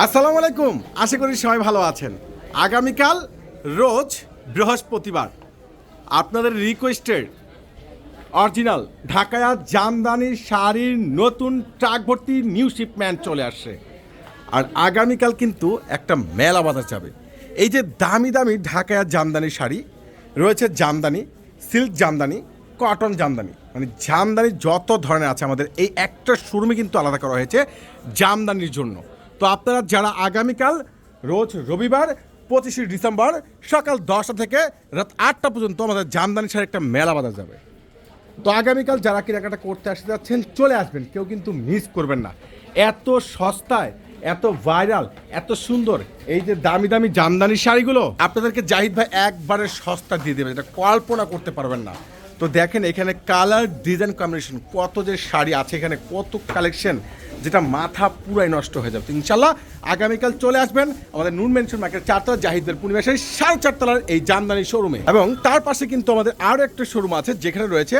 আসসালামু আলাইকুম, আশা করি সবাই ভালো আছেন। আগামীকাল রোজ বৃহস্পতিবার আপনাদের রিকোয়েস্টেড অরিজিনাল ঢাকায়া জামদানির শাড়ির নতুন ট্রাক ভর্তি নিউ শিপমেন্ট চলে আসছে। আর আগামীকাল কিন্তু একটা মেলা বাজার যাবে। এই যে দামি দামি ঢাকায়া জামদানি শাড়ি রয়েছে, জামদানি, সিল্ক জামদানি, কটন জামদানি, মানে জামদানি যত ধরনের আছে আমাদের এই একটা শোরুমে কিন্তু আলাদা করা হয়েছে জামদানির জন্য। তো আপনারা যারা আগামীকাল রোজ রবিবার 25শে ডিসেম্বর সকাল 10টা থেকে রাত 8টা পর্যন্ত আমাদের জামদানি শাড়ির একটা মেলা বাজার যাবে। তো আগামীকাল যারা কেনাকাটা করতে আসতে যাচ্ছেন চলে আসবেন, কেউ কিন্তু মিস করবেন না। এত সস্তায়, এত ভাইরাল, এত সুন্দর এই যে দামি দামি জামদানি শাড়িগুলো আপনাদেরকে জাহিদ ভাই একবারে সস্তা দিয়ে দেবে, এটা কল্পনা করতে পারবেন না। তো দেখেন এখানে কালার ডিজাইন কম্বিনেশন কত যে শাড়ি আছে, এখানে কত কালেকশন, যেটা মাথা পুরাই নষ্ট হয়ে যাবে। তো ইনশাল্লাহ আগামীকাল চলে আসবেন আমাদের নূর মেনশন মার্কেট 4তলা জাহিদের পূর্ণিমাসের 4.5 তলার এই জামদানি শোরুমে। এবং তার পাশে কিন্তু আমাদের আরও একটা শোরুম আছে যেখানে রয়েছে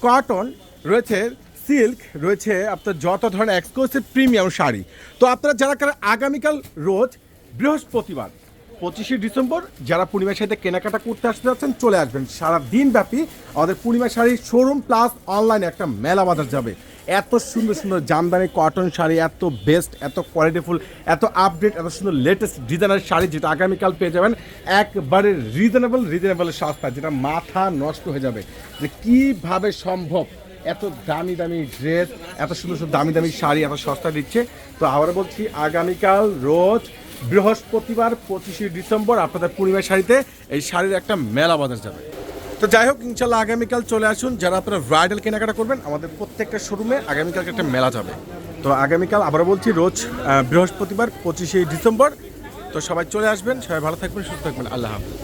কটন, রয়েছে সিল্ক, রয়েছে আপনার যত ধরনের এক্সক্লুসিভ প্রিমিয়াম শাড়ি। তো আপনারা যারা আগামীকাল রোজ বৃহস্পতিবার 25শে ডিসেম্বর যারা পূর্ণিমা শাড়িতে কেনাকাটা করতে আসতে যাচ্ছেন চলে আসবেন। সারা দিন ব্যাপী আমাদের পূর্ণিমা শাড়ির শোরুম প্লাস অনলাইনে একটা মেলা বাজার যাবে। এত সুন্দর সুন্দর জামদানি কটন শাড়ি, এত বেস্ট, এত কোয়ালিটিফুল, এত আপডেট, এত সুন্দর লেটেস্ট ডিজাইনের শাড়ি যেটা আগামীকাল পেয়ে যাবেন একবারে রিজনেবল সস্তা, যেটা মাথা নষ্ট হয়ে যাবে যে কীভাবে সম্ভব এত দামি দামি ড্রেস, এত সুন্দর সুন্দর দামি দামি শাড়ি এত সস্তা দিচ্ছে। তো আবার বলছি আগামীকাল রোজ বৃহস্পতিবার 25শে ডিসেম্বর আপনাদের পূর্ণিমা শাড়িতে এই শাড়ির একটা মেলা বাজার যাবে। তো যাই হোক ইনশাল্লাহ আগামীকাল চলে আসুন, যারা আপনারা ব্রাইডাল কেনাকাটা করবেন আমাদের প্রত্যেকটা শোরুমে আগামীকালকে একটা মেলা যাবে। তো আগামীকাল আবারও বলছি রোজ বৃহস্পতিবার 25শে ডিসেম্বর। তো সবাই চলে আসবেন, সবাই ভালো থাকবেন, সুস্থ থাকবেন, আল্লাহ হাফেজ।